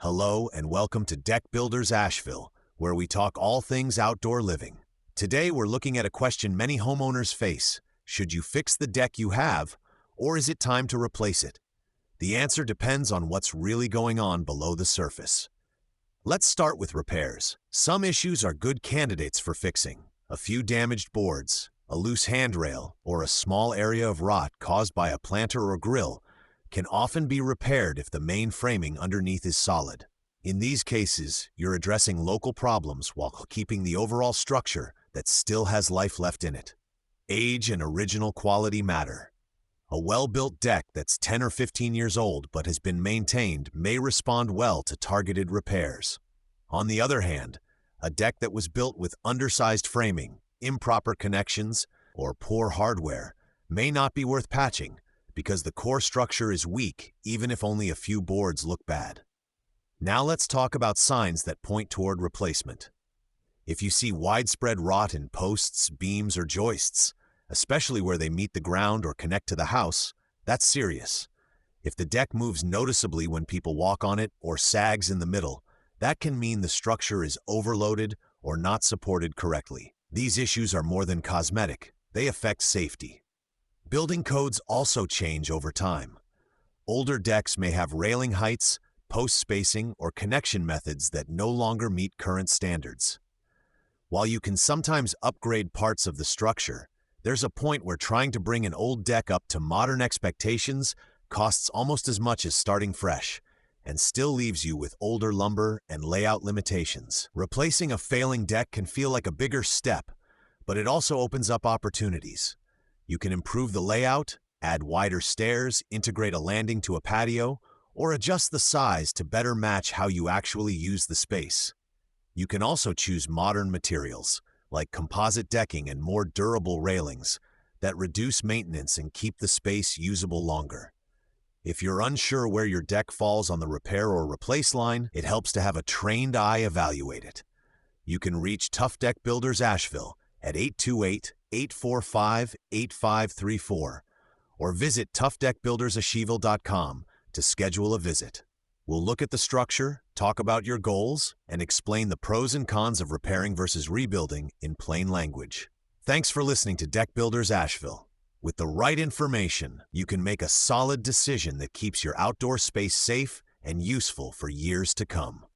Hello and welcome to Deck Builders Asheville, where we talk all things outdoor living. Today we're looking at a question many homeowners face. Should you fix the deck you have, or is it time to replace it? The answer depends on what's really going on below the surface. Let's start with repairs. Some issues are good candidates for fixing. A few damaged boards, a loose handrail, or a small area of rot caused by a planter or grill can often be repaired if the main framing underneath is solid. In these cases, you're addressing local problems while keeping the overall structure that still has life left in it. Age and original quality matter. A well-built deck that's 10 or 15 years old but has been maintained may respond well to targeted repairs. On the other hand, a deck that was built with undersized framing, improper connections, or poor hardware may not be worth patching because the core structure is weak even if only a few boards look bad. Now let's talk about signs that point toward replacement. If you see widespread rot in posts, beams, or joists, especially where they meet the ground or connect to the house, that's serious. If the deck moves noticeably when people walk on it or sags in the middle, that can mean the structure is overloaded or not supported correctly. These issues are more than cosmetic. They affect safety. Building codes also change over time. Older decks may have railing heights, post spacing, or connection methods that no longer meet current standards. While you can sometimes upgrade parts of the structure, there's a point where trying to bring an old deck up to modern expectations costs almost as much as starting fresh, and still leaves you with older lumber and layout limitations. Replacing a failing deck can feel like a bigger step, but it also opens up opportunities. You can improve the layout, add wider stairs, integrate a landing to a patio, or adjust the size to better match how you actually use the space. You can also choose modern materials, like composite decking and more durable railings, that reduce maintenance and keep the space usable longer. If you're unsure where your deck falls on the repair or replace line, it helps to have a trained eye evaluate it. You can reach Tough Deck Builders Asheville at 828-845-8534 or visit toughdeckbuildersasheville.com to schedule a visit. We'll look at the structure, talk about your goals, and explain the pros and cons of repairing versus rebuilding in plain language. Thanks for listening to Deck Builders Asheville. With the right information, you can make a solid decision that keeps your outdoor space safe and useful for years to come.